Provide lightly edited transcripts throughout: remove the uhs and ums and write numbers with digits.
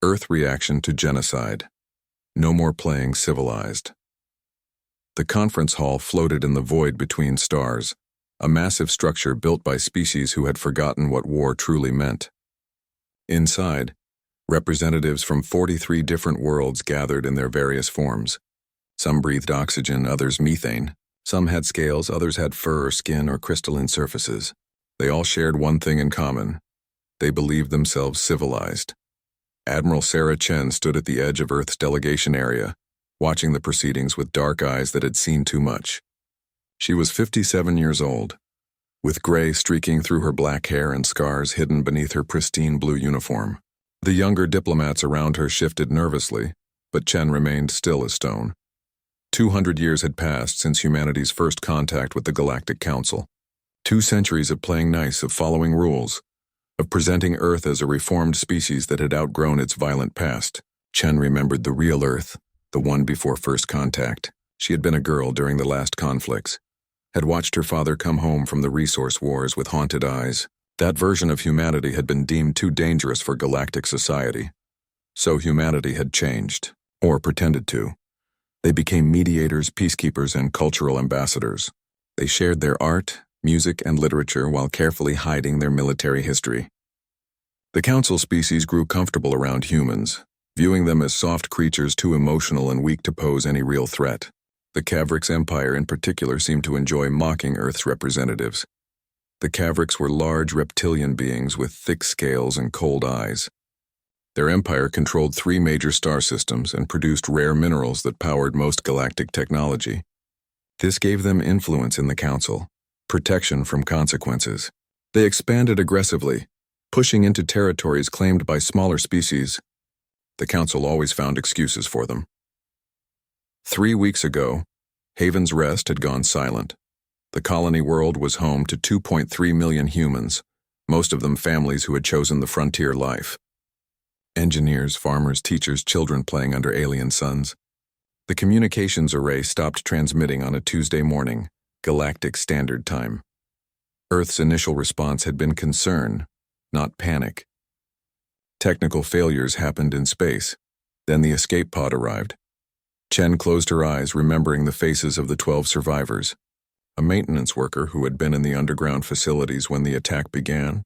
Earth reaction to genocide. No more playing civilized. The conference hall floated in the void between stars, a massive structure built by species who had forgotten what war truly meant. Inside, representatives from 43 different worlds gathered in their various forms. Some breathed oxygen, others methane. Some had scales, others had fur or skin or crystalline surfaces. They all shared one thing in common. They believed themselves civilized. Admiral Sarah Chen stood at the edge of Earth's delegation area, watching the proceedings with dark eyes that had seen too much. She was 57 years old, with gray streaking through her black hair and scars hidden beneath her pristine blue uniform. The younger diplomats around her shifted nervously, but Chen remained still as stone. 200 years had passed since humanity's first contact with the Galactic Council. 2 centuries of playing nice, of following rules, of presenting Earth as a reformed species that had outgrown its violent past. Chen remembered the real Earth, the one before first contact. She had been a girl during the last conflicts, had watched her father come home from the resource wars with haunted eyes. That version of humanity had been deemed too dangerous for galactic society. So humanity had changed, or pretended to. They became mediators, peacekeepers, and cultural ambassadors. They shared their art, music, and literature while carefully hiding their military history. The council species grew comfortable around humans, viewing them as soft creatures too emotional and weak to pose any real threat. The Cavrix Empire in particular seemed to enjoy mocking Earth's representatives. The Cavrix were large reptilian beings with thick scales and cold eyes. Their empire controlled 3 major star systems and produced rare minerals that powered most galactic technology. This gave them influence in the council, protection from consequences. They expanded aggressively, pushing into territories claimed by smaller species. The council always found excuses for them. 3 weeks ago, Haven's Rest had gone silent. The colony world was home to 2.3 million humans, most of them families who had chosen the frontier life. Engineers, farmers, teachers, children playing under alien suns. The communications array stopped transmitting on a Tuesday morning, Galactic Standard Time. Earth's initial response had been concern, not panic. Technical failures happened in space. Then the escape pod arrived. Chen closed her eyes, remembering the faces of the 12 survivors. A maintenance worker who had been in the underground facilities when the attack began.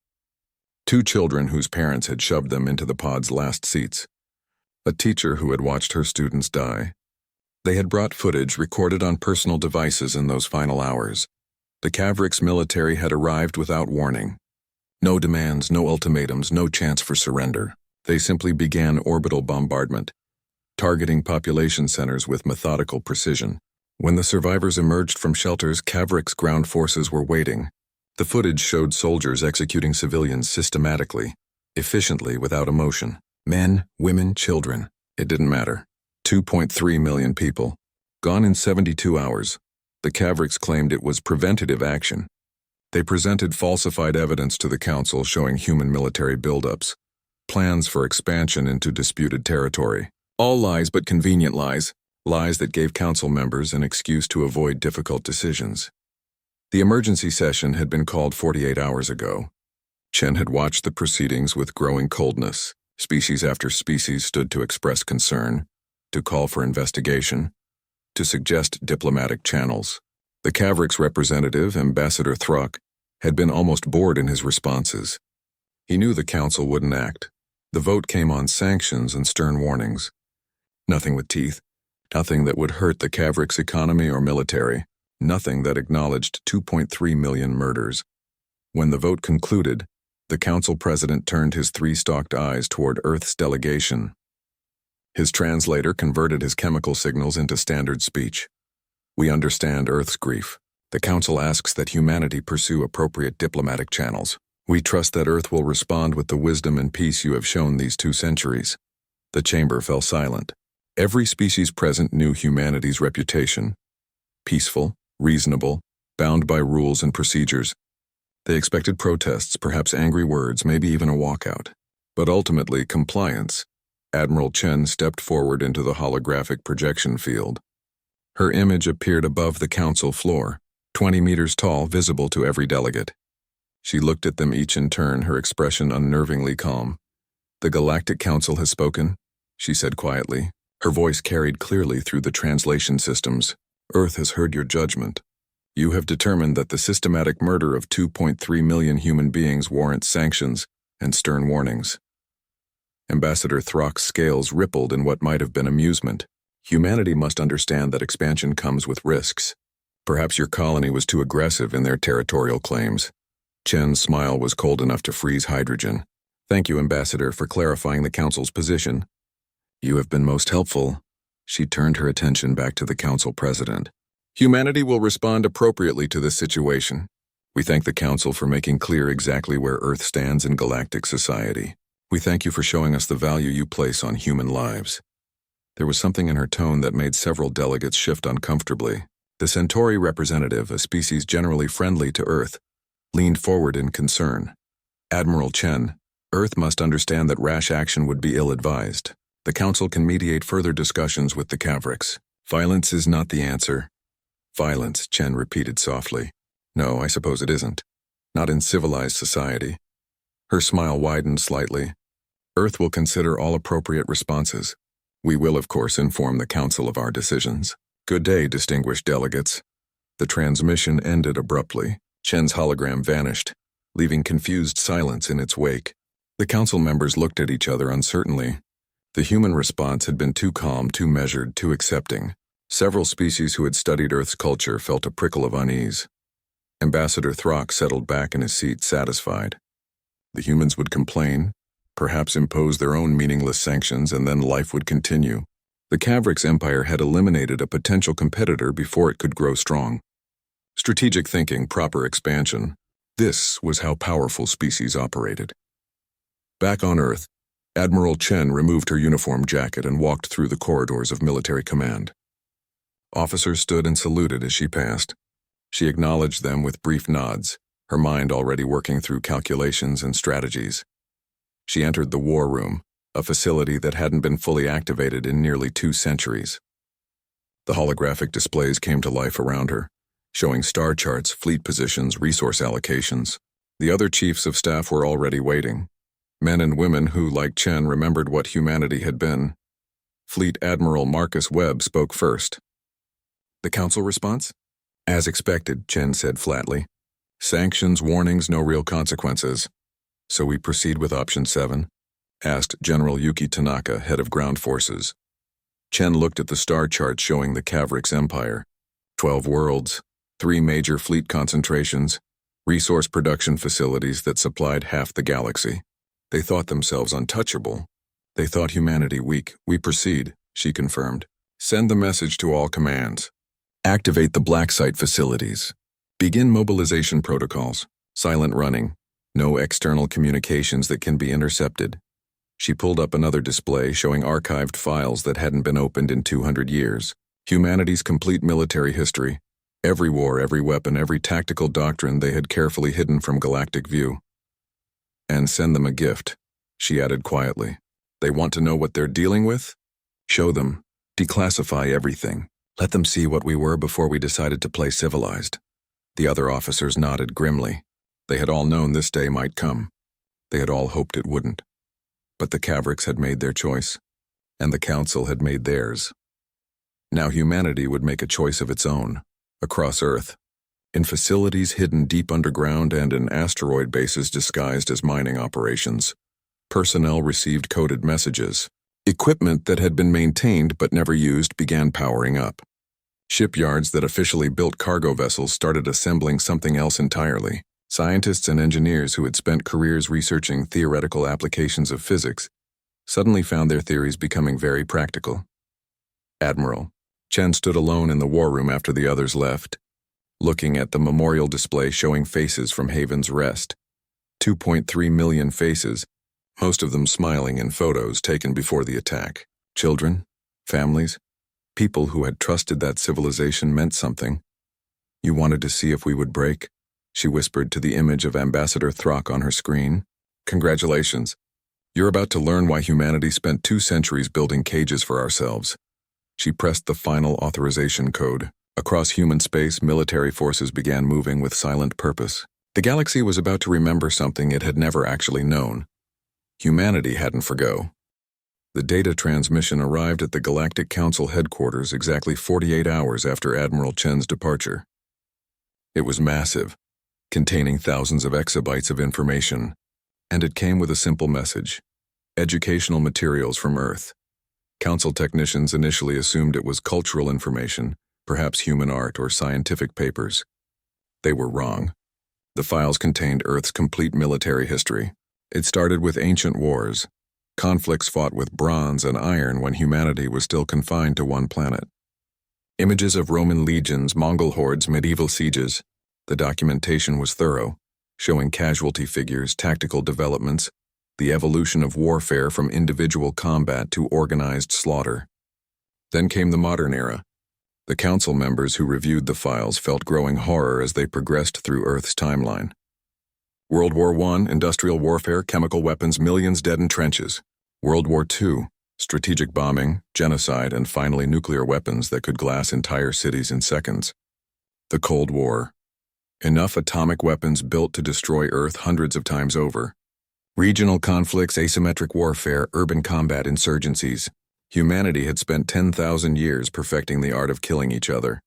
2 children whose parents had shoved them into the pod's last seats. A teacher who had watched her students die. They had brought footage recorded on personal devices in those final hours. The Cavrix military had arrived without warning. No demands, no ultimatums, no chance for surrender. They simply began orbital bombardment, targeting population centers with methodical precision. When the survivors emerged from shelters, Cavrix ground forces were waiting. The footage showed soldiers executing civilians systematically, efficiently, without emotion. Men, women, children. It didn't matter. 2.3 million people. Gone in 72 hours. The Cavrix claimed it was preventative action. They presented falsified evidence to the council showing human military buildups, plans for expansion into disputed territory. All lies but convenient lies, lies that gave council members an excuse to avoid difficult decisions. The emergency session had been called 48 hours ago. Chen had watched the proceedings with growing coldness. Species after species stood to express concern, to call for investigation, to suggest diplomatic channels. The Cavrix representative, Ambassador Thruck, had been almost bored in his responses. He knew the council wouldn't act. The vote came on sanctions and stern warnings. Nothing with teeth, nothing that would hurt the Cavrix economy or military, nothing that acknowledged 2.3 million murders. When the vote concluded, the council president turned his 3-stalked eyes toward Earth's delegation. His translator converted his chemical signals into standard speech. We understand Earth's grief. The council asks that humanity pursue appropriate diplomatic channels. We trust that Earth will respond with the wisdom and peace you have shown these 2 centuries. The chamber fell silent. Every species present knew humanity's reputation. Peaceful, reasonable, bound by rules and procedures. They expected protests, perhaps angry words, maybe even a walkout. But ultimately, compliance. Admiral Chen stepped forward into the holographic projection field. Her image appeared above the council floor, 20 meters tall, visible to every delegate. She looked at them each in turn, her expression unnervingly calm. "The Galactic Council has spoken," she said quietly. Her voice carried clearly through the translation systems. "Earth has heard your judgment. You have determined that the systematic murder of 2.3 million human beings warrants sanctions and stern warnings." Ambassador Throck's scales rippled in what might have been amusement. "Humanity must understand that expansion comes with risks. Perhaps your colony was too aggressive in their territorial claims." Chen's smile was cold enough to freeze hydrogen. "Thank you, Ambassador, for clarifying the Council's position. You have been most helpful." She turned her attention back to the Council President. "Humanity will respond appropriately to this situation. We thank the Council for making clear exactly where Earth stands in galactic society. We thank you for showing us the value you place on human lives." There was something in her tone that made several delegates shift uncomfortably. The Centauri representative, a species generally friendly to Earth, leaned forward in concern. "Admiral Chen, Earth must understand that rash action would be ill-advised. The Council can mediate further discussions with the Kavriks. Violence is not the answer." "Violence," Chen repeated softly. "No, I suppose it isn't. Not in civilized society." Her smile widened slightly. "Earth will consider all appropriate responses. We will, of course, inform the Council of our decisions." "Good day, distinguished delegates." The transmission ended abruptly. Chen's hologram vanished, leaving confused silence in its wake. The Council members looked at each other uncertainly. The human response had been too calm, too measured, too accepting. Several species who had studied Earth's culture felt a prickle of unease. Ambassador Throck settled back in his seat, satisfied. The humans would complain, perhaps impose their own meaningless sanctions, and then life would continue. The Kavriks Empire had eliminated a potential competitor before it could grow strong. Strategic thinking, proper expansion. This was how powerful species operated. Back on Earth, Admiral Chen removed her uniform jacket and walked through the corridors of military command. Officers stood and saluted as she passed. She acknowledged them with brief nods, her mind already working through calculations and strategies. She entered the war room, a facility that hadn't been fully activated in nearly 2 centuries. The holographic displays came to life around her, showing star charts, fleet positions, resource allocations. The other chiefs of staff were already waiting. Men and women who, like Chen, remembered what humanity had been. Fleet Admiral Marcus Webb spoke first. "The Council response?" "As expected," Chen said flatly. "Sanctions, warnings, no real consequences. So we proceed with Option 7? Asked General Yuki Tanaka, head of ground forces. Chen looked at the star chart showing the Kavriks Empire. 12 worlds, 3 major fleet concentrations, resource production facilities that supplied half the galaxy. They thought themselves untouchable. They thought humanity weak. "We proceed," she confirmed. "Send the message to all commands. Activate the black site facilities. Begin mobilization protocols. Silent running. No external communications that can be intercepted." She pulled up another display showing archived files that hadn't been opened in 200 years. Humanity's complete military history. Every war, every weapon, every tactical doctrine they had carefully hidden from galactic view. "And send them a gift," she added quietly. "They want to know what they're dealing with? Show them. Declassify everything. Let them see what we were before we decided to play civilized." The other officers nodded grimly. They had all known this day might come. They had all hoped it wouldn't. But the Kavriks had made their choice, and the Council had made theirs. Now humanity would make a choice of its own, across Earth, in facilities hidden deep underground and in asteroid bases disguised as mining operations. Personnel received coded messages. Equipment that had been maintained but never used began powering up. Shipyards that officially built cargo vessels started assembling something else entirely. Scientists and engineers who had spent careers researching theoretical applications of physics suddenly found their theories becoming very practical. "Admiral." Chen stood alone in the war room after the others left, looking at the memorial display showing faces from Haven's Rest. 2.3 million faces, most of them smiling in photos taken before the attack. Children, families, people who had trusted that civilization meant something. "You wanted to see if we would break?" she whispered to the image of Ambassador Throck on her screen. "Congratulations. You're about to learn why humanity spent 2 centuries building cages for ourselves." She pressed the final authorization code. Across human space, military forces began moving with silent purpose. The galaxy was about to remember something it had never actually known. Humanity hadn't forgo. The data transmission arrived at the Galactic Council headquarters exactly 48 hours after Admiral Chen's departure. It was massive, containing thousands of exabytes of information, and it came with a simple message: educational materials from Earth. Council technicians initially assumed it was cultural information, perhaps human art or scientific papers. They were wrong. The files contained Earth's complete military history. It started with ancient wars, conflicts fought with bronze and iron when humanity was still confined to one planet. Images of Roman legions, Mongol hordes, medieval sieges. The documentation was thorough, showing casualty figures, tactical developments, the evolution of warfare from individual combat to organized slaughter. Then came the modern era. The council members who reviewed the files felt growing horror as they progressed through Earth's timeline. World War I, industrial warfare, chemical weapons, millions dead in trenches. World War II, strategic bombing, genocide, and finally nuclear weapons that could glass entire cities in seconds. The Cold War. Enough atomic weapons built to destroy Earth hundreds of times over. Regional conflicts, asymmetric warfare, urban combat, insurgencies. Humanity had spent 10,000 years perfecting the art of killing each other.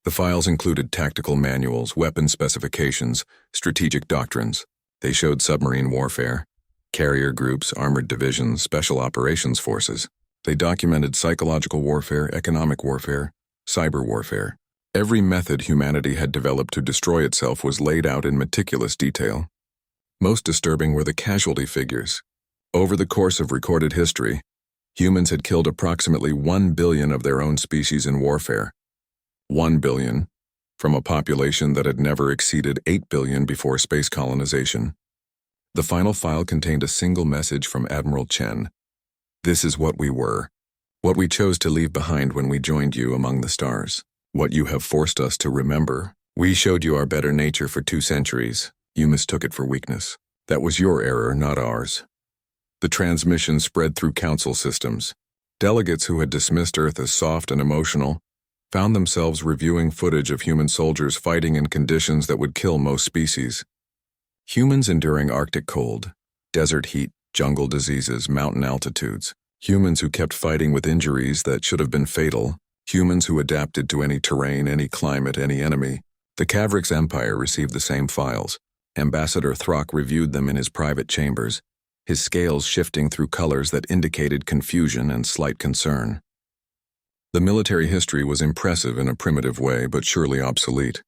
The files included tactical manuals, weapon specifications, strategic doctrines. They showed submarine warfare, carrier groups, armored divisions, special operations forces. They documented psychological warfare, economic warfare, cyber warfare. Every method humanity had developed to destroy itself was laid out in meticulous detail. Most disturbing were the casualty figures. Over the course of recorded history, humans had killed approximately 1 billion of their own species in warfare. 1 billion, from a population that had never exceeded 8 billion before space colonization. The final file contained a single message from Admiral Chen. This is what we were, what we chose to leave behind when we joined you among the stars, what you have forced us to remember. We showed you our better nature for 2 centuries. You mistook it for weakness. That was your error, not ours. The transmission spread through council systems. Delegates who had dismissed Earth as soft and emotional found themselves reviewing footage of human soldiers fighting in conditions that would kill most species. Humans enduring Arctic cold, desert heat, jungle diseases, mountain altitudes. Humans who kept fighting with injuries that should have been fatal. Humans who adapted to any terrain, any climate, any enemy. The Cavrix Empire received the same files. Ambassador Throck reviewed them in his private chambers, his scales shifting through colors that indicated confusion and slight concern. The military history was impressive in a primitive way, but surely obsolete.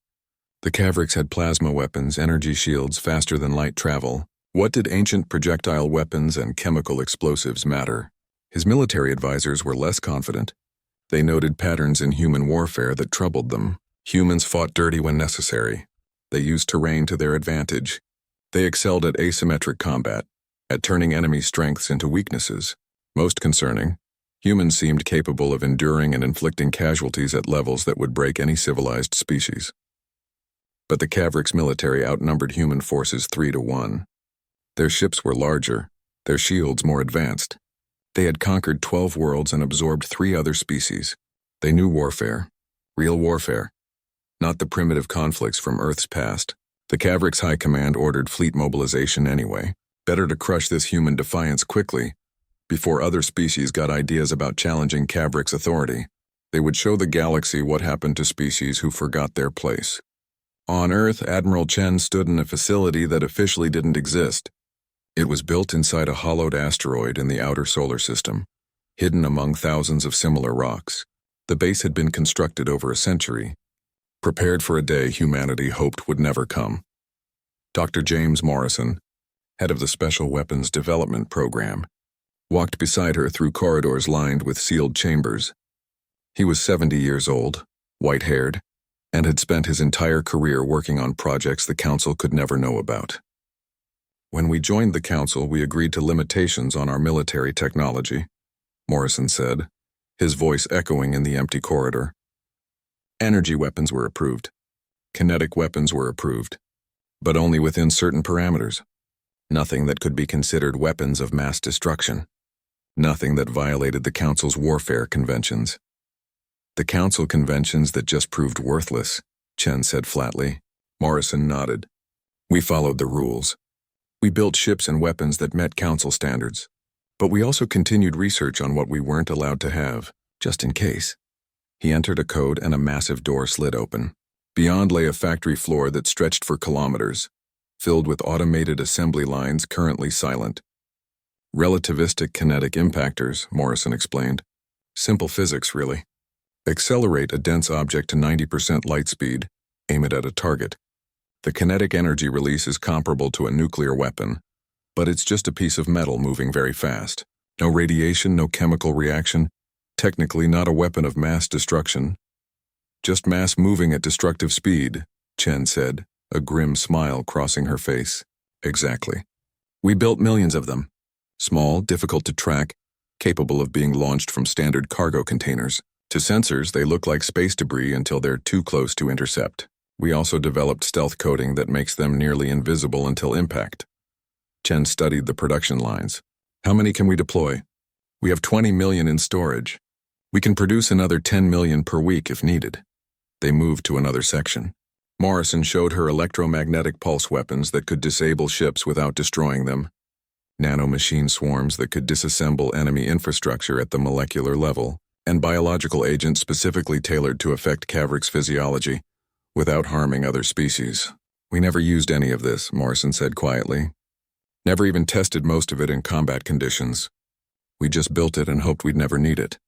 The Cavrix had plasma weapons, energy shields, faster-than-light travel. What did ancient projectile weapons and chemical explosives matter? His military advisors were less confident. They noted patterns in human warfare that troubled them. Humans fought dirty when necessary. They used terrain to their advantage. They excelled at asymmetric combat, at turning enemy strengths into weaknesses. Most concerning, humans seemed capable of enduring and inflicting casualties at levels that would break any civilized species. But the Cavrix military outnumbered human forces 3-1. Their ships were larger, their shields more advanced. They had conquered 12 worlds and absorbed 3 other species. They knew warfare, real warfare, not the primitive conflicts from Earth's past. The Cavrix High Command ordered fleet mobilization anyway. Better to crush this human defiance quickly, before other species got ideas about challenging Cavrix authority. They would show the galaxy what happened to species who forgot their place. On Earth, Admiral Chen stood in a facility that officially didn't exist. It was built inside a hollowed asteroid in the outer solar system, hidden among thousands of similar rocks. The base had been constructed over a century, prepared for a day humanity hoped would never come. Dr. James Morrison, head of the Special Weapons Development Program, walked beside her through corridors lined with sealed chambers. He was 70 years old, white-haired, and had spent his entire career working on projects the Council could never know about. When we joined the Council, we agreed to limitations on our military technology, Morrison said, his voice echoing in the empty corridor. Energy weapons were approved. Kinetic weapons were approved, but only within certain parameters. Nothing that could be considered weapons of mass destruction. Nothing that violated the Council's warfare conventions. The Council conventions that just proved worthless, Chen said flatly. Morrison nodded. We followed the rules. We built ships and weapons that met Council standards. But we also continued research on what we weren't allowed to have, just in case. He entered a code and a massive door slid open. Beyond lay a factory floor that stretched for kilometers, filled with automated assembly lines currently silent. Relativistic kinetic impactors, Morrison explained. Simple physics, really. Accelerate a dense object to 90% light speed, aim it at a target. The kinetic energy release is comparable to a nuclear weapon, but it's just a piece of metal moving very fast. No radiation, no chemical reaction, technically not a weapon of mass destruction. Just mass moving at destructive speed, Chen said, a grim smile crossing her face. Exactly. We built millions of them. Small, difficult to track, capable of being launched from standard cargo containers. To sensors, they look like space debris until they're too close to intercept. We also developed stealth coating that makes them nearly invisible until impact. Chen studied the production lines. How many can we deploy? We have 20 million in storage. We can produce another 10 million per week if needed. They moved to another section. Morrison showed her electromagnetic pulse weapons that could disable ships without destroying them. Nanomachine swarms that could disassemble enemy infrastructure at the molecular level, and biological agents specifically tailored to affect Cavric's physiology, without harming other species. We never used any of this, Morrison said quietly. Never even tested most of it in combat conditions. We just built it and hoped we'd never need it.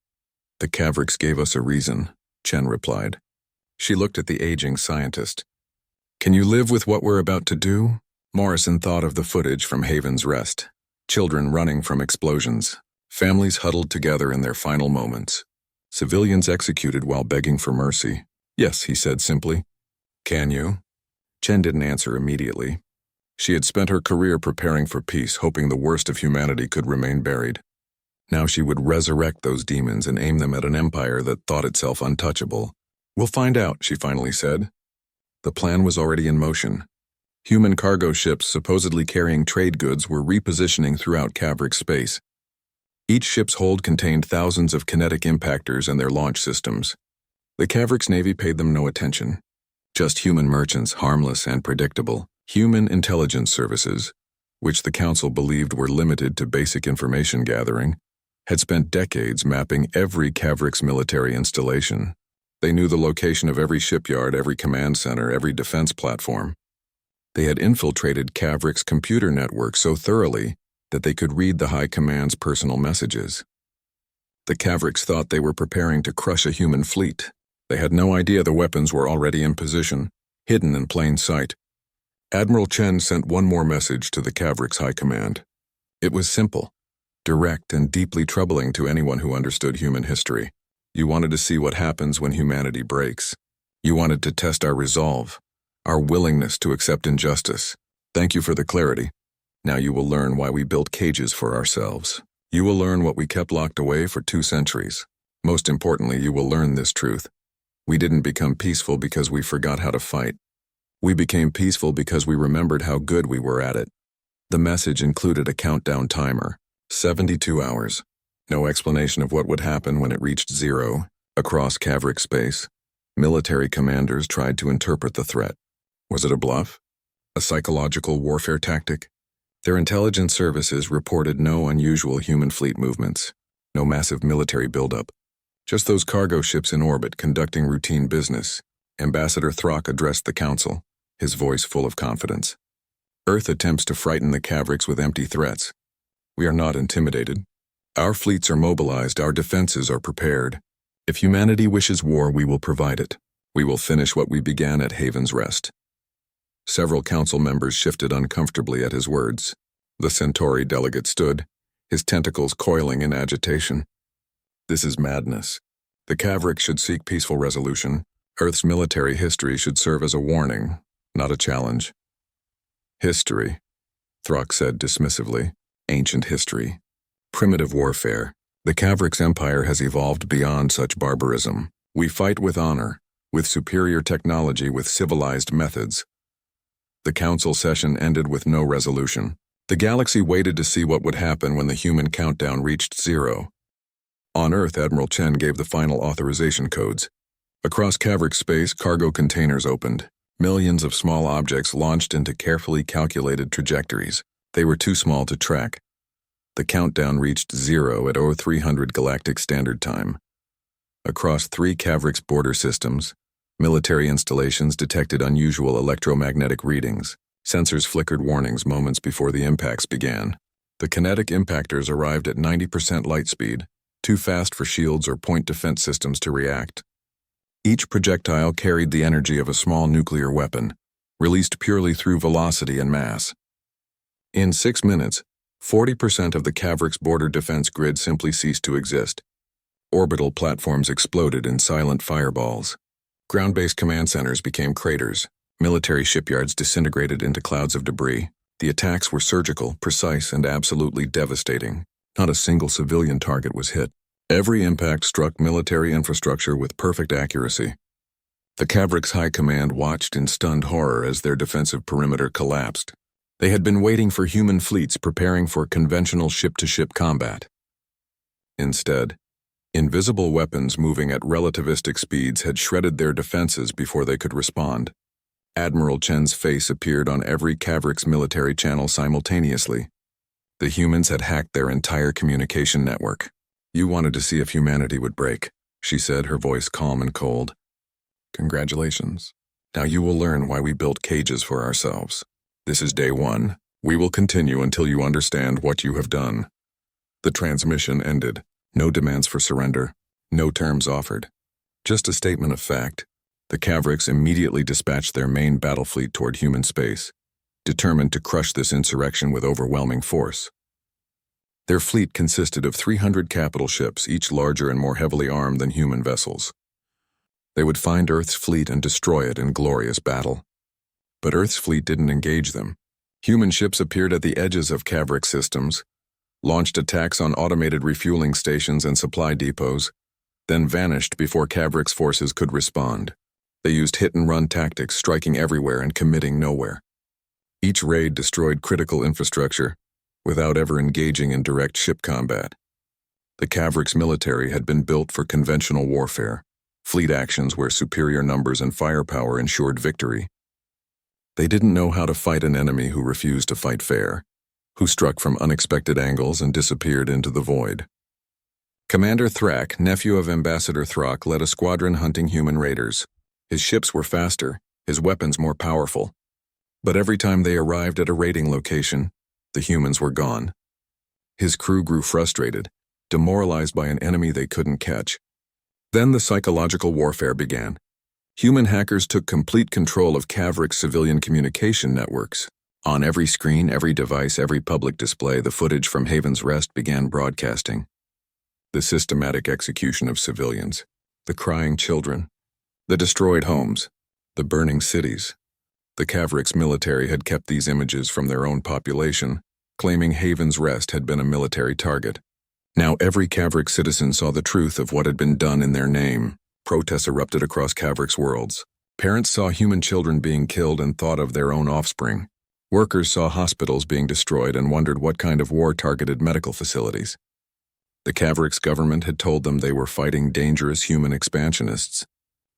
The Cavrics gave us a reason, Chen replied. She looked at the aging scientist. Can you live with what we're about to do? Morrison thought of the footage from Haven's Rest. Children running from explosions. Families huddled together in their final moments. Civilians executed while begging for mercy. Yes, he said simply. Can you? Chen didn't answer immediately. She had spent her career preparing for peace, hoping the worst of humanity could remain buried. Now she would resurrect those demons and aim them at an empire that thought itself untouchable. We'll find out, she finally said. The plan was already in motion. Human cargo ships supposedly carrying trade goods were repositioning throughout Cavric space. Each ship's hold contained thousands of kinetic impactors and their launch systems. The Cavric's navy paid them no attention. Just human merchants, harmless and predictable. Human intelligence services, which the Council believed were limited to basic information gathering, had spent decades mapping every Cavric's military installation. They knew the location of every shipyard, every command center, every defense platform. They had infiltrated Cavric's computer network so thoroughly that they could read the High Command's personal messages. The Cavrics thought they were preparing to crush a human fleet. They had no idea the weapons were already in position, hidden in plain sight. Admiral Chen sent one more message to the Cavric's High Command. It was simple, direct, and deeply troubling to anyone who understood human history. You wanted to see what happens when humanity breaks. You wanted to test our resolve, our willingness to accept injustice. Thank you for the clarity. Now you will learn why we built cages for ourselves. You will learn what we kept locked away for 2 centuries. Most importantly, you will learn this truth. We didn't become peaceful because we forgot how to fight. We became peaceful because we remembered how good we were at it. The message included a countdown timer, 72 hours. No explanation of what would happen when it reached 0. Across Cavric space, military commanders tried to interpret the threat. Was it a bluff? A psychological warfare tactic? Their intelligence services reported no unusual human fleet movements, no massive military buildup. Just those cargo ships in orbit conducting routine business. Ambassador Throck addressed the Council, his voice full of confidence. Earth attempts to frighten the Cavrics with empty threats. We are not intimidated. Our fleets are mobilized, our defenses are prepared. If humanity wishes war, we will provide it. We will finish what we began at Haven's Rest. Several Council members shifted uncomfortably at his words. The Centauri delegate stood, his tentacles coiling in agitation. This is madness. The Cavric should seek peaceful resolution. Earth's military history should serve as a warning, not a challenge. History, Throck said dismissively. Ancient history. Primitive warfare. The Cavric's empire has evolved beyond such barbarism. We fight with honor, with superior technology, with civilized methods. The Council session ended with no resolution. The galaxy waited to see what would happen when the human countdown reached 0. On Earth, Admiral Chen gave the final authorization codes. Across Cavric space, cargo containers opened. Millions of small objects launched into carefully calculated trajectories. They were too small to track. The countdown reached 0 at 0300 Galactic Standard Time. Across 3 Cavrix border systems, military installations detected unusual electromagnetic readings. Sensors flickered warnings moments before the impacts began. The kinetic impactors arrived at 90% light speed, too fast for shields or point defense systems to react. Each projectile carried the energy of a small nuclear weapon, released purely through velocity and mass. In 6 minutes, 40% of the Cavrix border defense grid simply ceased to exist. Orbital platforms exploded in silent fireballs. Ground-based command centers became craters. Military shipyards disintegrated into clouds of debris. The attacks were surgical, precise, and absolutely devastating. Not a single civilian target was hit. Every impact struck military infrastructure with perfect accuracy. The Cavrix High Command watched in stunned horror as their defensive perimeter collapsed. They had been waiting for human fleets preparing for conventional ship-to-ship combat. Instead, invisible weapons moving at relativistic speeds had shredded their defenses before they could respond. Admiral Chen's face appeared on every Cavrix military channel simultaneously. The humans had hacked their entire communication network. "You wanted to see if humanity would break," she said, her voice calm and cold. "Congratulations. Now you will learn why we built cages for ourselves. This is day 1. We will continue until you understand what you have done." The transmission ended. No demands for surrender. No terms offered. Just a statement of fact. The Cavrix immediately dispatched their main battle fleet toward human space, determined to crush this insurrection with overwhelming force. Their fleet consisted of 300 capital ships, each larger and more heavily armed than human vessels. They would find Earth's fleet and destroy it in glorious battle. But Earth's fleet didn't engage them. Human ships appeared at the edges of Cavrix systems, launched attacks on automated refueling stations and supply depots, then vanished before Cavrix forces could respond. They used hit-and-run tactics, striking everywhere and committing nowhere. Each raid destroyed critical infrastructure, without ever engaging in direct ship combat. The Cavrix military had been built for conventional warfare, fleet actions where superior numbers and firepower ensured victory. They didn't know how to fight an enemy who refused to fight fair, who struck from unexpected angles and disappeared into the void. Commander Thrak, nephew of Ambassador Thrak, led a squadron hunting human raiders. His ships were faster, his weapons more powerful. But every time they arrived at a raiding location, the humans were gone. His crew grew frustrated, demoralized by an enemy they couldn't catch. Then the psychological warfare began. Human hackers took complete control of Cavrix civilian communication networks. On every screen, every device, every public display, the footage from Haven's Rest began broadcasting. The systematic execution of civilians, the crying children, the destroyed homes, the burning cities. The Cavrix military had kept these images from their own population, claiming Haven's Rest had been a military target. Now every Cavrix citizen saw the truth of what had been done in their name. Protests erupted across Cavrix worlds. Parents saw human children being killed and thought of their own offspring. Workers saw hospitals being destroyed and wondered what kind of war targeted medical facilities. The Cavrix government had told them they were fighting dangerous human expansionists.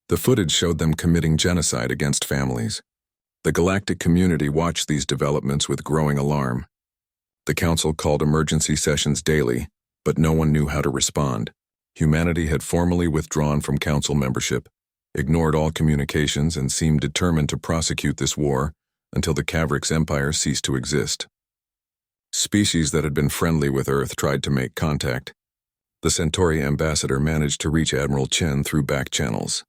The footage showed them committing genocide against families. The galactic community watched these developments with growing alarm. The council called emergency sessions daily, but no one knew how to respond. Humanity had formally withdrawn from council membership, ignored all communications, and seemed determined to prosecute this war until the Cavrix Empire ceased to exist. Species that had been friendly with Earth tried to make contact. The Centauri ambassador managed to reach Admiral Chen through back channels.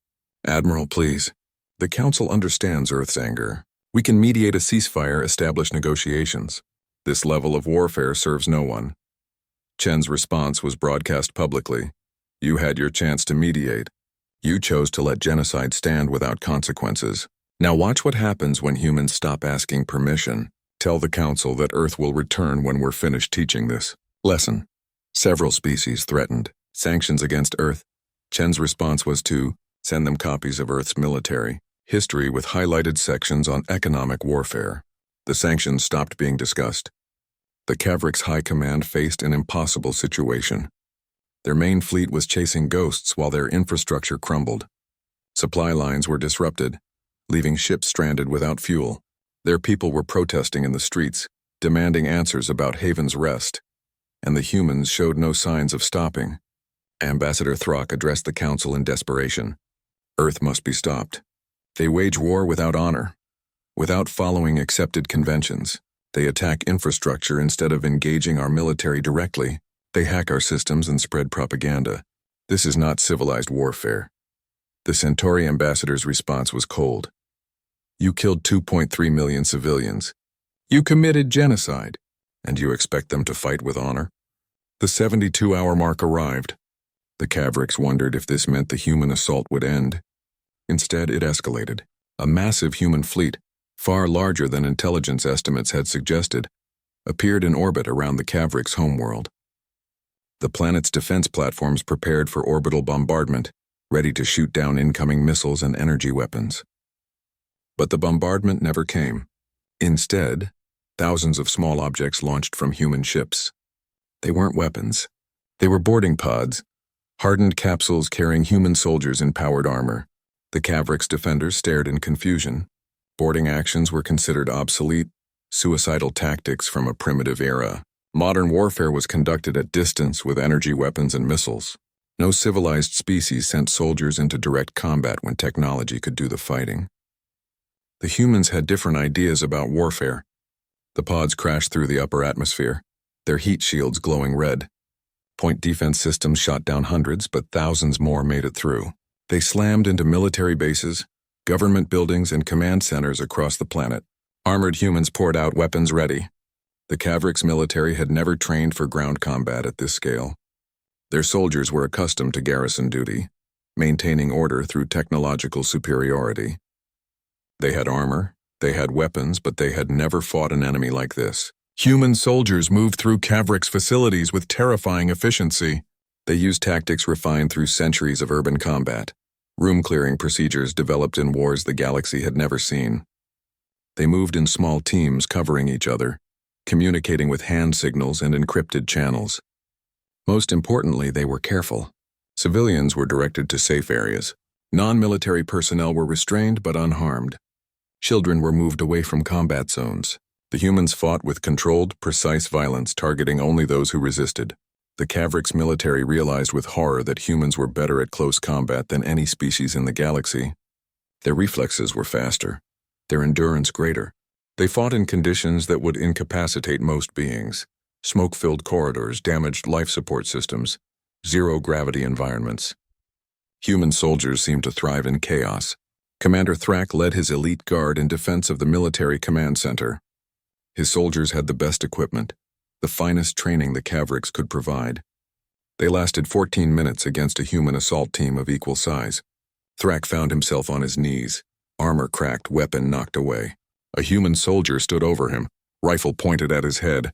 "Admiral, please. The Council understands Earth's anger. We can mediate a ceasefire, establish negotiations. This level of warfare serves no one." Chen's response was broadcast publicly. "You had your chance to mediate. You chose to let genocide stand without consequences. Now watch what happens when humans stop asking permission. Tell the Council that Earth will return when we're finished teaching this lesson." Several species threatened sanctions against Earth. Chen's response was to send them copies of Earth's military history with highlighted sections on economic warfare. The sanctions stopped being discussed. The Cavrix High Command faced an impossible situation. Their main fleet was chasing ghosts while their infrastructure crumbled. Supply lines were disrupted, leaving ships stranded without fuel. Their people were protesting in the streets, demanding answers about Haven's rest, and the humans showed no signs of stopping. Ambassador Throck addressed the Council in desperation. Earth must be stopped. They wage war without honor, without following accepted conventions. They attack infrastructure instead of engaging our military directly. They hack our systems and spread propaganda. This is not civilized warfare. The Centauri ambassador's response was cold. You killed 2.3 million civilians. You committed genocide, and you expect them to fight with honor? The 72-hour mark arrived. The Cavrix wondered if this meant the human assault would end. Instead, it escalated. A massive human fleet, far larger than intelligence estimates had suggested, appeared in orbit around the Cavrix homeworld. The planet's defense platforms prepared for orbital bombardment, ready to shoot down incoming missiles and energy weapons. But the bombardment never came. Instead, thousands of small objects launched from human ships. They weren't weapons. They were boarding pods, hardened capsules carrying human soldiers in powered armor. The Cavrix defenders stared in confusion. Boarding actions were considered obsolete, suicidal tactics from a primitive era. Modern warfare was conducted at distance with energy weapons and missiles. No civilized species sent soldiers into direct combat when technology could do the fighting. The humans had different ideas about warfare. The pods crashed through the upper atmosphere, their heat shields glowing red. Point defense systems shot down hundreds, but thousands more made it through. They slammed into military bases, government buildings, and command centers across the planet. Armored humans poured out, weapons ready. The Cavrix military had never trained for ground combat at this scale. Their soldiers were accustomed to garrison duty, maintaining order through technological superiority. They had armor, they had weapons, but they had never fought an enemy like this. Human soldiers moved through Cavrix facilities with terrifying efficiency. They used tactics refined through centuries of urban combat, room-clearing procedures developed in wars the galaxy had never seen. They moved in small teams covering each other, communicating with hand signals and encrypted channels. Most importantly, they were careful. Civilians were directed to safe areas. Non-military personnel were restrained but unharmed. Children were moved away from combat zones. The humans fought with controlled, precise violence, targeting only those who resisted. The Cavrix military realized with horror that humans were better at close combat than any species in the galaxy. Their reflexes were faster, their endurance greater. They fought in conditions that would incapacitate most beings. Smoke-filled corridors, damaged life support systems, zero-gravity environments. Human soldiers seemed to thrive in chaos. Commander Thrak led his elite guard in defense of the military command center. His soldiers had the best equipment, the finest training the Cavrix could provide. They lasted 14 minutes against a human assault team of equal size. Thrak found himself on his knees, armor cracked, weapon knocked away. A human soldier stood over him, rifle pointed at his head.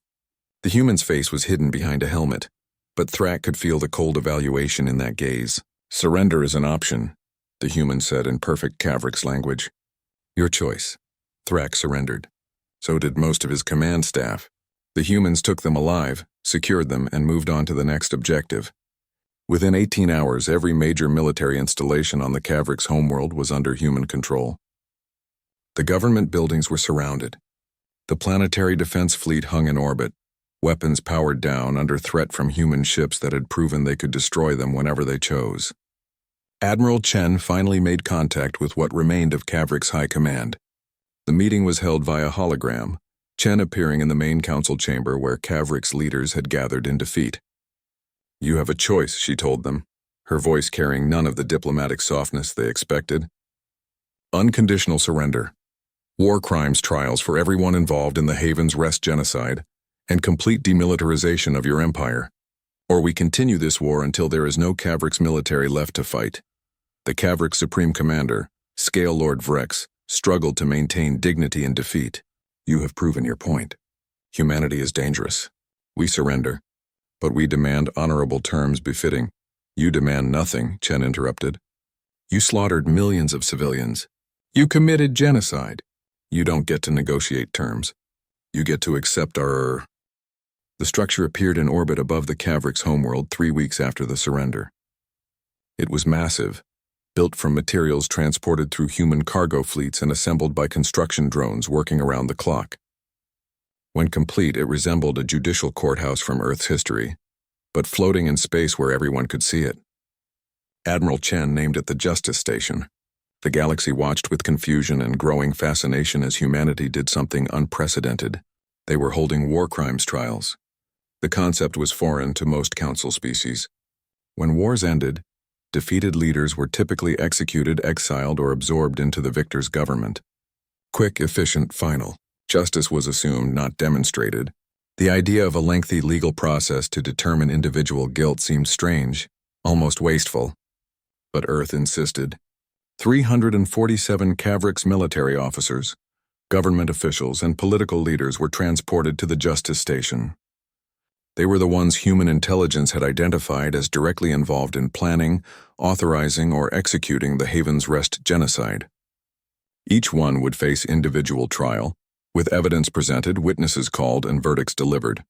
The human's face was hidden behind a helmet, but Thrak could feel the cold evaluation in that gaze. Surrender is an option, the human said in perfect Cavrix language. Your choice. Thrak surrendered. So did most of his command staff. The humans took them alive, secured them, and moved on to the next objective. Within 18 hours, every major military installation on the Cavrix homeworld was under human control. The government buildings were surrounded. The planetary defense fleet hung in orbit, weapons powered down under threat from human ships that had proven they could destroy them whenever they chose. Admiral Chen finally made contact with what remained of Cavrix High Command. The meeting was held via hologram, Chen appearing in the main council chamber where Cavrix leaders had gathered in defeat. You have a choice, she told them, her voice carrying none of the diplomatic softness they expected. Unconditional surrender, war crimes trials for everyone involved in the Haven's Rest genocide, and complete demilitarization of your empire. Or we continue this war until there is no Cavrix military left to fight. The Cavrix Supreme Commander, Scale Lord Vrex, struggled to maintain dignity in defeat. You have proven your point. Humanity is dangerous. We surrender. But we demand honorable terms befitting. You demand nothing, Chen interrupted. You slaughtered millions of civilians. You committed genocide. You don't get to negotiate terms. You get to accept our... The structure appeared in orbit above the Cavrix homeworld 3 weeks after the surrender. It was massive, built from materials transported through human cargo fleets and assembled by construction drones working around the clock. When complete, it resembled a judicial courthouse from Earth's history, but floating in space where everyone could see it. Admiral Chen named it the Justice Station. The galaxy watched with confusion and growing fascination as humanity did something unprecedented. They were holding war crimes trials. The concept was foreign to most council species. When wars ended, defeated leaders were typically executed, exiled, or absorbed into the victor's government. Quick, efficient, final. Justice was assumed, not demonstrated. The idea of a lengthy legal process to determine individual guilt seemed strange, almost wasteful. But Earth insisted. 347 Cavrix military officers, government officials, and political leaders were transported to the Justice Station. They were the ones human intelligence had identified as directly involved in planning, authorizing, or executing the Haven's Rest genocide. Each one would face individual trial, with evidence presented, witnesses called, and verdicts delivered.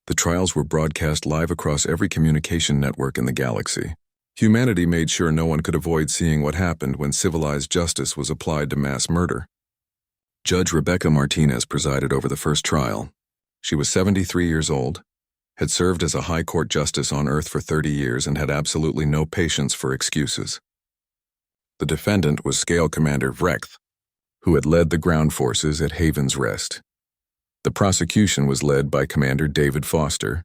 The trials were broadcast live across every communication network in the galaxy. Humanity made sure no one could avoid seeing what happened when civilized justice was applied to mass murder. Judge Rebecca Martinez presided over the first trial. She was 73 years old, had served as a high court justice on Earth for 30 years, and had absolutely no patience for excuses. The defendant was Scale Commander Vrecht, who had led the ground forces at Haven's Rest. The prosecution was led by Commander David Foster,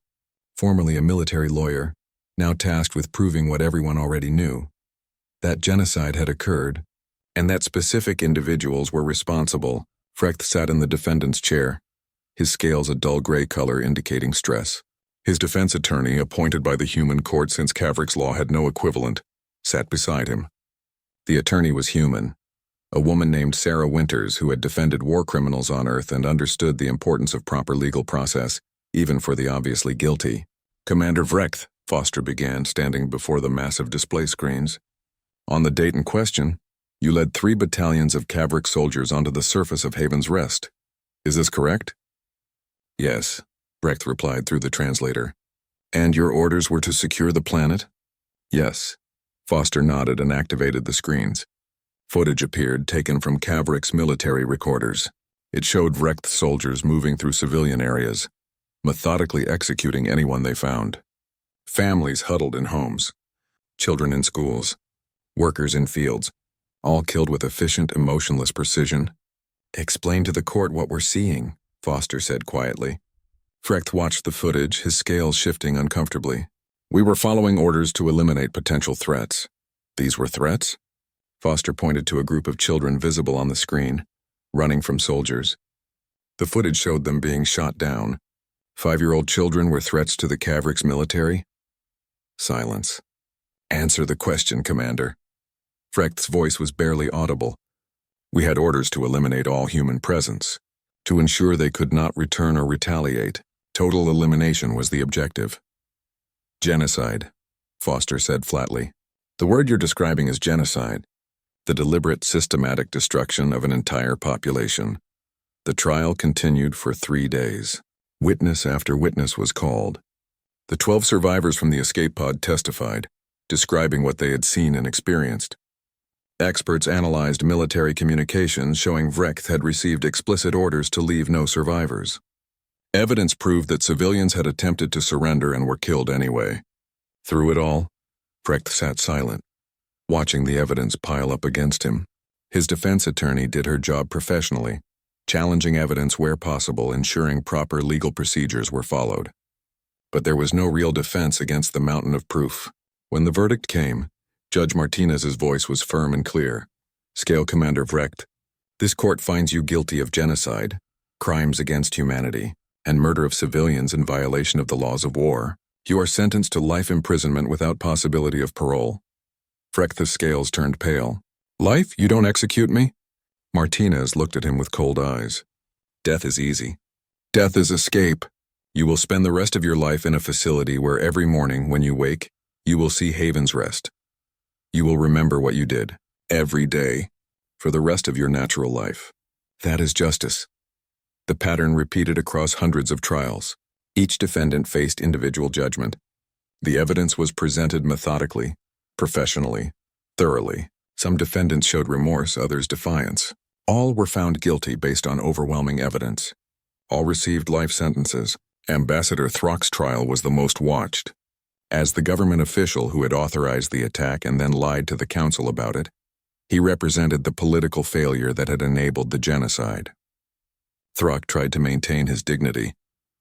formerly a military lawyer, now tasked with proving what everyone already knew: that genocide had occurred, and that specific individuals were responsible. Vrecht sat in the defendant's chair, his scales a dull gray color indicating stress. His defense attorney, appointed by the human court since Cavrix law had no equivalent, sat beside him. The attorney was human, a woman named Sarah Winters who had defended war criminals on Earth and understood the importance of proper legal process, even for the obviously guilty. Commander Vrecht, Foster began, standing before the massive display screens. On the date in question, you led 3 battalions of Cavrix soldiers onto the surface of Haven's Rest. Is this correct? Yes, Vrecht replied through the translator. And your orders were to secure the planet? Yes. Foster nodded and activated the screens. Footage appeared, taken from Cavrix military recorders. It showed Vrecht's soldiers moving through civilian areas, methodically executing anyone they found. Families huddled in homes, children in schools, workers in fields, all killed with efficient, emotionless precision. Explain to the court what we're seeing, Foster said quietly. Vrecht watched the footage, his scales shifting uncomfortably. We were following orders to eliminate potential threats. These were threats? Foster pointed to a group of children visible on the screen, running from soldiers. The footage showed them being shot down. 5-year-old children were threats to the Cavrix military? Silence. Answer the question, Commander. Vrecht's voice was barely audible. We had orders to eliminate all human presence, to ensure they could not return or retaliate. Total elimination was the objective. Genocide, Foster said flatly. The word you're describing is genocide, the deliberate, systematic destruction of an entire population. The trial continued for 3 days. Witness after witness was called. The 12 survivors from the escape pod testified, describing what they had seen and experienced. Experts analyzed military communications showing Vrecht had received explicit orders to leave no survivors. Evidence proved that civilians had attempted to surrender and were killed anyway. Through it all, Vrecht sat silent, watching the evidence pile up against him. His defense attorney did her job professionally, challenging evidence where possible, ensuring proper legal procedures were followed. But there was no real defense against the mountain of proof. When the verdict came, Judge Martinez's voice was firm and clear. Scale Commander Vrecht, this court finds you guilty of genocide, crimes against humanity, and murder of civilians in violation of the laws of war. You are sentenced to life imprisonment without possibility of parole. Vrecht's scales turned pale. Life? You don't execute me? Martinez looked at him with cold eyes. Death is easy. Death is escape. You will spend the rest of your life in a facility where every morning when you wake, you will see Haven's Rest. You will remember what you did, every day, for the rest of your natural life. That is justice. The pattern repeated across hundreds of trials. Each defendant faced individual judgment. The evidence was presented methodically, professionally, thoroughly. Some defendants showed remorse, others defiance. All were found guilty based on overwhelming evidence. All received life sentences. Ambassador Throck's trial was the most watched. As the government official who had authorized the attack and then lied to the council about it, he represented the political failure that had enabled the genocide. Throck tried to maintain his dignity,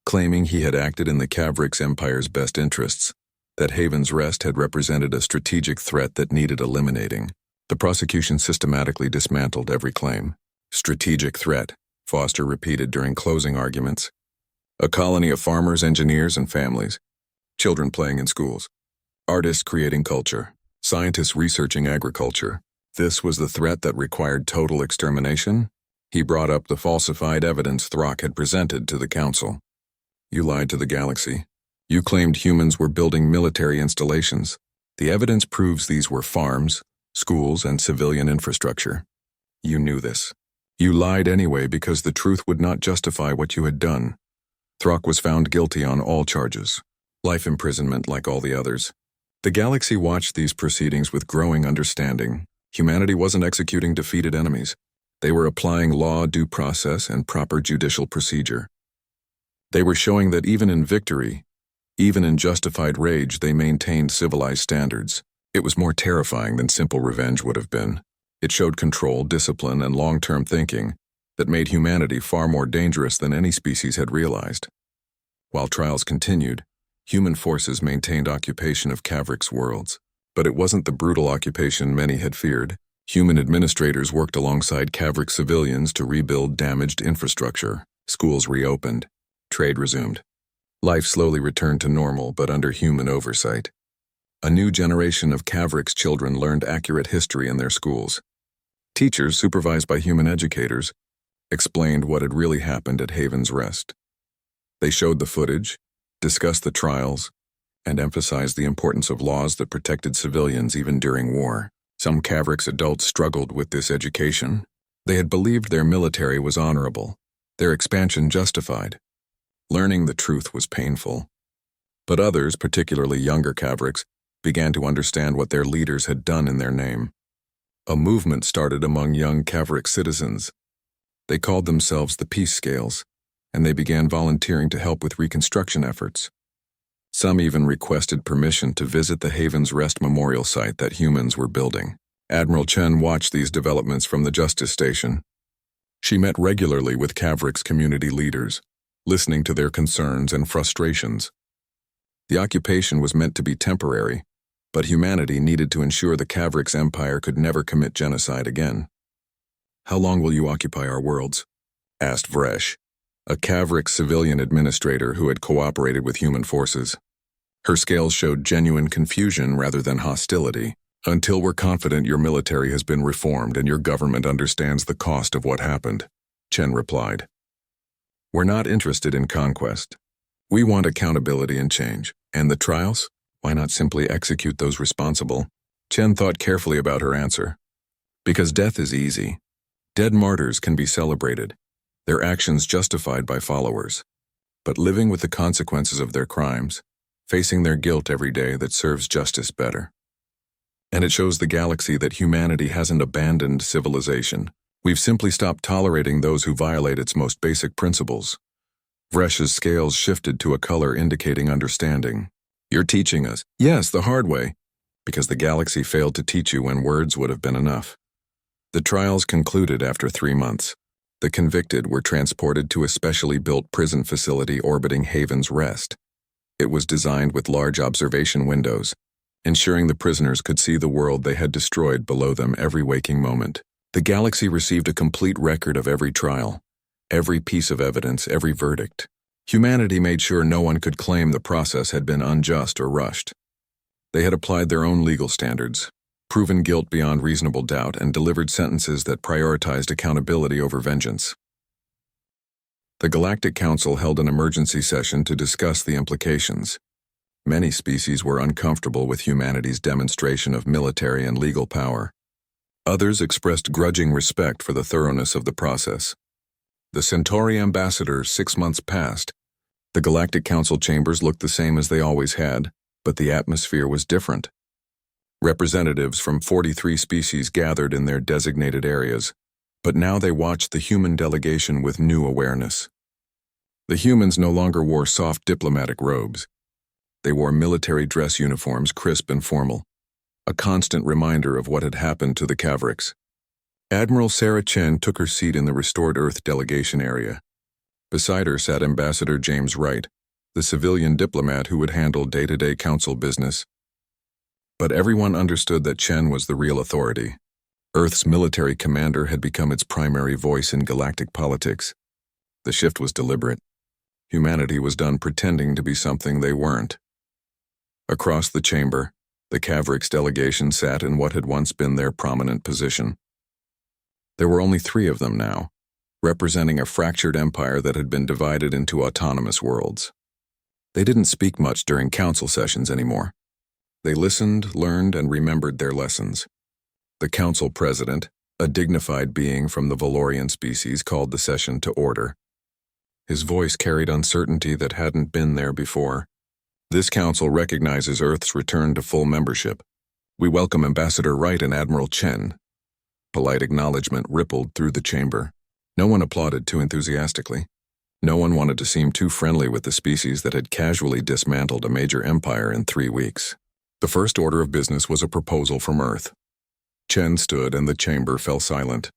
claiming he had acted in the Cavrix Empire's best interests, that Haven's Rest had represented a strategic threat that needed eliminating. The prosecution systematically dismantled every claim. Strategic threat, Foster repeated during closing arguments. A colony of farmers, engineers, and families. Children playing in schools. Artists creating culture. Scientists researching agriculture. This was the threat that required total extermination? He brought up the falsified evidence Throck had presented to the council. You lied to the galaxy. You claimed humans were building military installations. The evidence proves these were farms, schools, and civilian infrastructure. You knew this. You lied anyway because the truth would not justify what you had done. Throck was found guilty on all charges. Life imprisonment like all the others. The galaxy watched these proceedings with growing understanding. Humanity wasn't executing defeated enemies. They were applying law, due process, and proper judicial procedure. They were showing that even in victory, even in justified rage, they maintained civilized standards. It was more terrifying than simple revenge would have been. It showed control, discipline, and long-term thinking that made humanity far more dangerous than any species had realized. While trials continued, human forces maintained occupation of Cavrix worlds. But it wasn't the brutal occupation many had feared. Human administrators worked alongside Cavrix civilians to rebuild damaged infrastructure. Schools reopened. Trade resumed. Life slowly returned to normal, but under human oversight. A new generation of Cavrix children learned accurate history in their schools. Teachers, supervised by human educators, explained what had really happened at Haven's Rest. They showed the footage, discussed the trials, and emphasized the importance of laws that protected civilians even during war. Some Cavrix adults struggled with this education. They had believed their military was honorable, their expansion justified. Learning the truth was painful. But others, particularly younger Cavrix, began to understand what their leaders had done in their name. A movement started among young Cavrix citizens. They called themselves the Peace Scales, and they began volunteering to help with reconstruction efforts. Some even requested permission to visit the Haven's Rest memorial site that humans were building. Admiral Chen watched these developments from the Justice Station. She met regularly with Cavrix community leaders, listening to their concerns and frustrations. The occupation was meant to be temporary, but humanity needed to ensure the Cavrix Empire could never commit genocide again. "How long will you occupy our worlds?" asked Vresh, a Cavrix civilian administrator who had cooperated with human forces. Her scales showed genuine confusion rather than hostility. "Until we're confident your military has been reformed and your government understands the cost of what happened," Chen replied. "We're not interested in conquest. We want accountability and change. And the trials? Why not simply execute those responsible?" Chen thought carefully about her answer. "Because death is easy. Dead martyrs can be celebrated, their actions justified by followers. But living with the consequences of their crimes, facing their guilt every day, that serves justice better. And it shows the galaxy that humanity hasn't abandoned civilization. We've simply stopped tolerating those who violate its most basic principles." Vresh's scales shifted to a color indicating understanding. "You're teaching us." "Yes, the hard way. Because the galaxy failed to teach you when words would have been enough." The trials concluded after 3 months. The convicted were transported to a specially built prison facility orbiting Haven's Rest. It was designed with large observation windows, ensuring the prisoners could see the world they had destroyed below them every waking moment. The galaxy received a complete record of every trial, every piece of evidence, every verdict. Humanity made sure no one could claim the process had been unjust or rushed. They had applied their own legal standards, proven guilt beyond reasonable doubt, and delivered sentences that prioritized accountability over vengeance. The Galactic Council held an emergency session to discuss the implications. Many species were uncomfortable with humanity's demonstration of military and legal power. Others expressed grudging respect for the thoroughness of the process. The Centauri ambassador 6 months passed. The Galactic Council chambers looked the same as they always had, but the atmosphere was different. Representatives from 43 species gathered in their designated areas, but now they watched the human delegation with new awareness. The humans no longer wore soft diplomatic robes. They wore military dress uniforms, crisp and formal, a constant reminder of what had happened to the Cavricks. Admiral Sarah Chen took her seat in the restored Earth delegation area. Beside her sat Ambassador James Wright, the civilian diplomat who would handle day-to-day council business. But everyone understood that Chen was the real authority. Earth's military commander had become its primary voice in galactic politics. The shift was deliberate. Humanity was done pretending to be something they weren't. Across the chamber, the Cavricks delegation sat in what had once been their prominent position. There were only 3 of them now, representing a fractured empire that had been divided into autonomous worlds. They didn't speak much during council sessions anymore. They listened, learned, and remembered their lessons. The council president, a dignified being from the Valorian species, called the session to order. His voice carried uncertainty that hadn't been there before. This council recognizes Earth's return to full membership. We welcome Ambassador Wright and Admiral Chen. Polite acknowledgement rippled through the chamber. No one applauded too enthusiastically. No one wanted to seem too friendly with the species that had casually dismantled a major empire in 3 weeks. The first order of business was a proposal from Earth. Chen stood and the chamber fell silent.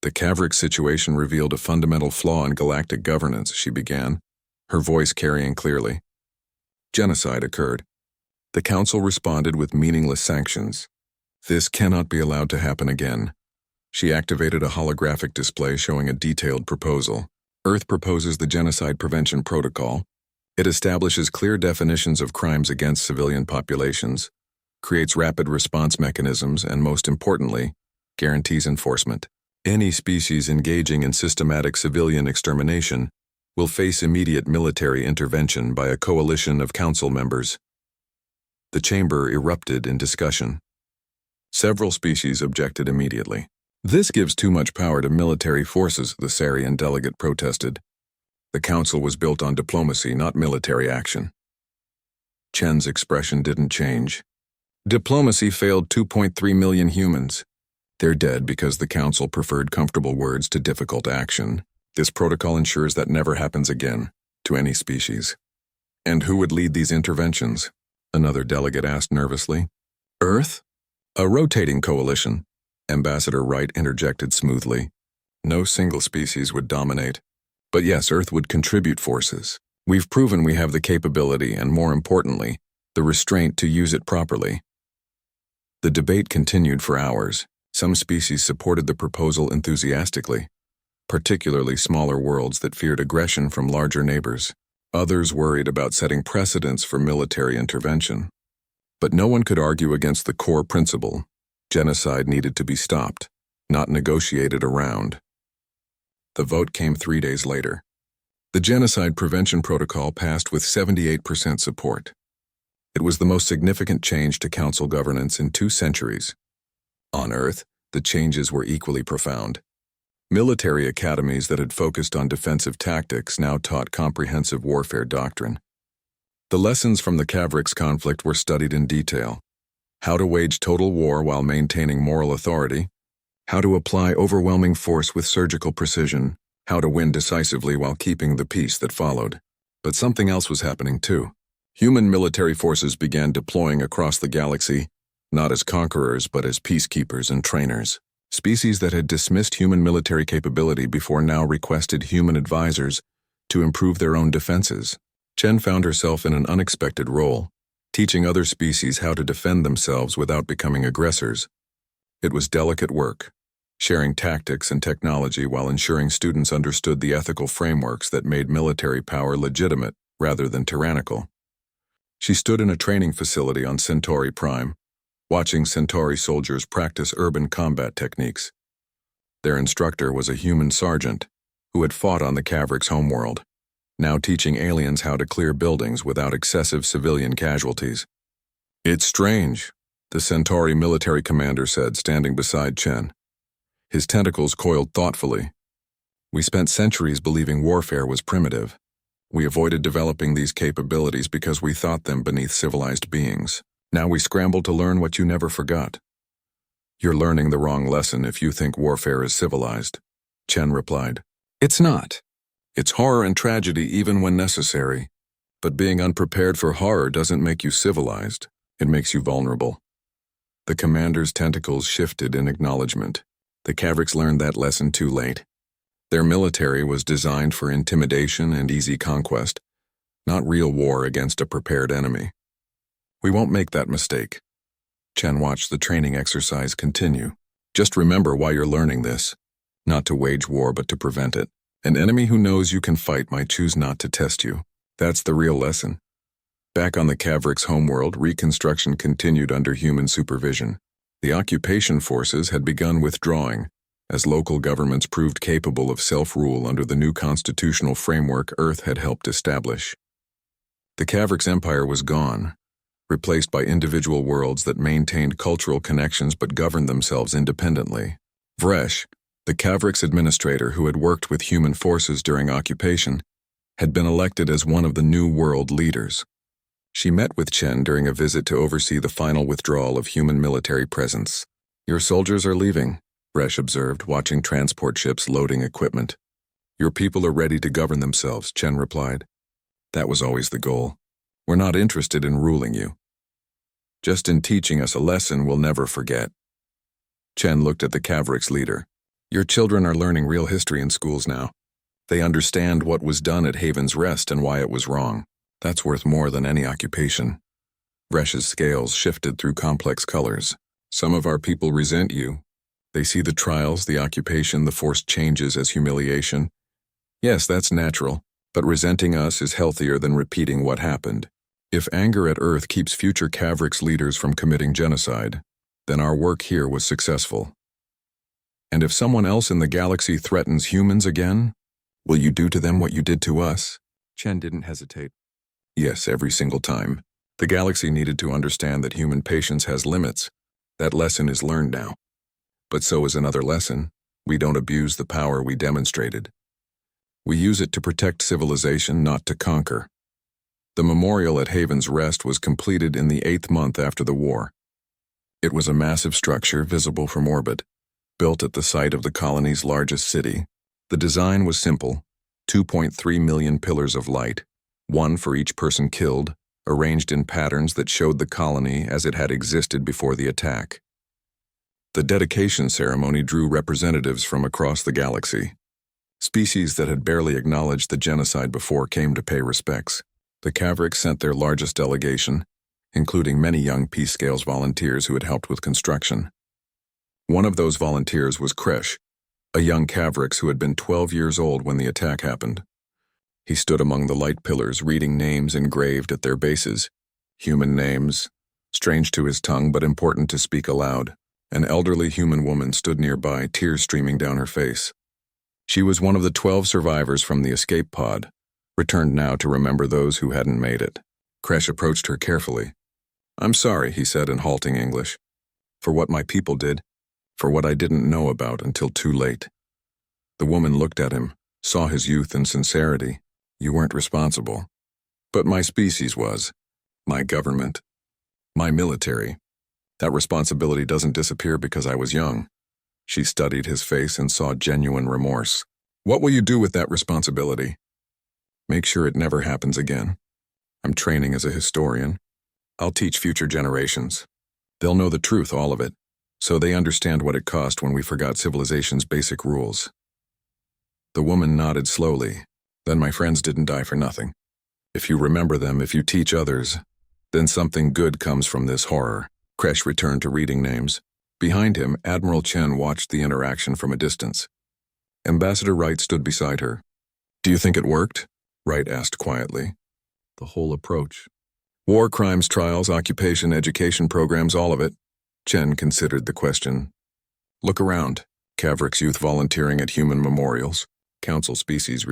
The Cavrick situation revealed a fundamental flaw in galactic governance, she began, her voice carrying clearly. Genocide occurred. The council responded with meaningless sanctions. This cannot be allowed to happen again. She activated a holographic display showing a detailed proposal. Earth proposes the Genocide Prevention Protocol. It establishes clear definitions of crimes against civilian populations, creates rapid response mechanisms, and most importantly, guarantees enforcement. Any species engaging in systematic civilian extermination will face immediate military intervention by a coalition of council members. The chamber erupted in discussion. Several species objected immediately. This gives too much power to military forces, the Sarian delegate protested. The council was built on diplomacy, not military action. Chen's expression didn't change. Diplomacy failed 2.3 million humans. They're dead because the council preferred comfortable words to difficult action. This protocol ensures that never happens again, to any species. And who would lead these interventions? Another delegate asked nervously. Earth? A rotating coalition, Ambassador Wright interjected smoothly. No single species would dominate. But yes, Earth would contribute forces. We've proven we have the capability and, more importantly, the restraint to use it properly. The debate continued for hours. Some species supported the proposal enthusiastically, particularly smaller worlds that feared aggression from larger neighbors. Others worried about setting precedents for military intervention. But no one could argue against the core principle. Genocide needed to be stopped, not negotiated around. The vote came 3 days later. The Genocide Prevention Protocol passed with 78% support. It was the most significant change to council governance in 2 centuries. On Earth, the changes were equally profound. Military academies that had focused on defensive tactics now taught comprehensive warfare doctrine. The lessons from the Cavricks conflict were studied in detail. How to wage total war while maintaining moral authority, how to apply overwhelming force with surgical precision, how to win decisively while keeping the peace that followed. But something else was happening too. Human military forces began deploying across the galaxy, not as conquerors but as peacekeepers and trainers. Species that had dismissed human military capability before now requested human advisors to improve their own defenses. Chen found herself in an unexpected role, teaching other species how to defend themselves without becoming aggressors. It was delicate work, sharing tactics and technology while ensuring students understood the ethical frameworks that made military power legitimate rather than tyrannical. She stood in a training facility on Centauri Prime, watching Centauri soldiers practice urban combat techniques. Their instructor was a human sergeant who had fought on the Cavricks' homeworld, now teaching aliens how to clear buildings without excessive civilian casualties. It's strange, the Centauri military commander said, standing beside Chen. His tentacles coiled thoughtfully. We spent centuries believing warfare was primitive. We avoided developing these capabilities because we thought them beneath civilized beings. Now we scramble to learn what you never forgot. You're learning the wrong lesson if you think warfare is civilized, Chen replied. It's not. It's horror and tragedy even when necessary. But being unprepared for horror doesn't make you civilized. It makes you vulnerable. The commander's tentacles shifted in acknowledgement. The Cavrics learned that lesson too late. Their military was designed for intimidation and easy conquest, not real war against a prepared enemy. We won't make that mistake. Chen watched the training exercise continue. Just remember why you're learning this. Not to wage war, but to prevent it. An enemy who knows you can fight might choose not to test you. That's the real lesson. Back on the Cavrics' homeworld, reconstruction continued under human supervision. The occupation forces had begun withdrawing, as local governments proved capable of self-rule under the new constitutional framework Earth had helped establish. The Cavrics' empire was gone, replaced by individual worlds that maintained cultural connections but governed themselves independently. Vresh, the Cavrics' administrator who had worked with human forces during occupation, had been elected as one of the new world leaders. She met with Chen during a visit to oversee the final withdrawal of human military presence. "Your soldiers are leaving," Vresh observed, watching transport ships loading equipment. "Your people are ready to govern themselves," Chen replied. "That was always the goal. We're not interested in ruling you. Just in teaching us a lesson we'll never forget." Chen looked at the Cavrics' leader. "Your children are learning real history in schools now. They understand what was done at Haven's Rest and why it was wrong. That's worth more than any occupation." Vresh's scales shifted through complex colors. "Some of our people resent you. They see the trials, the occupation, the forced changes as humiliation. Yes, that's natural, but resenting us is healthier than repeating what happened. If anger at Earth keeps future Cavrics leaders from committing genocide, then our work here was successful. And if someone else in the galaxy threatens humans again, will you do to them what you did to us?" Chen didn't hesitate. "Yes, every single time. The galaxy needed to understand that human patience has limits. That lesson is learned now. But so is another lesson. We don't abuse the power we demonstrated. We use it to protect civilization, not to conquer." The memorial at Haven's Rest was completed in the 8th month after the war. It was a massive structure visible from orbit, built at the site of the colony's largest city. The design was simple: 2.3 million pillars of light, one for each person killed, arranged in patterns that showed the colony as it had existed before the attack. The dedication ceremony drew representatives from across the galaxy. Species that had barely acknowledged the genocide before came to pay respects. The Cavrics sent their largest delegation, including many young Peace-Scales volunteers who had helped with construction. One of those volunteers was Kresh, a young Cavrics who had been 12 years old when the attack happened. He stood among the light pillars, reading names engraved at their bases. Human names, strange to his tongue but important to speak aloud. An elderly human woman stood nearby, tears streaming down her face. She was one of the 12 survivors from the escape pod, returned now to remember those who hadn't made it. Kresh approached her carefully. "I'm sorry," he said in halting English, "for what my people did, for what I didn't know about until too late." The woman looked at him, saw his youth and sincerity. "You weren't responsible. But my species was. My government. My military. That responsibility doesn't disappear because I was young." She studied his face and saw genuine remorse. "What will you do with that responsibility?" "Make sure it never happens again. I'm training as a historian. I'll teach future generations. They'll know the truth, all of it, so they understand what it cost when we forgot civilization's basic rules." The woman nodded slowly. "Then my friends didn't die for nothing. If you remember them, if you teach others, then something good comes from this horror." Kresh returned to reading names. Behind him, Admiral Chen watched the interaction from a distance. Ambassador Wright stood beside her. "Do you think it worked?" Wright asked quietly. "The whole approach. War crimes trials, occupation, education programs, all of it." Chen considered the question. "Look around. Cavrics youth volunteering at human memorials. Council species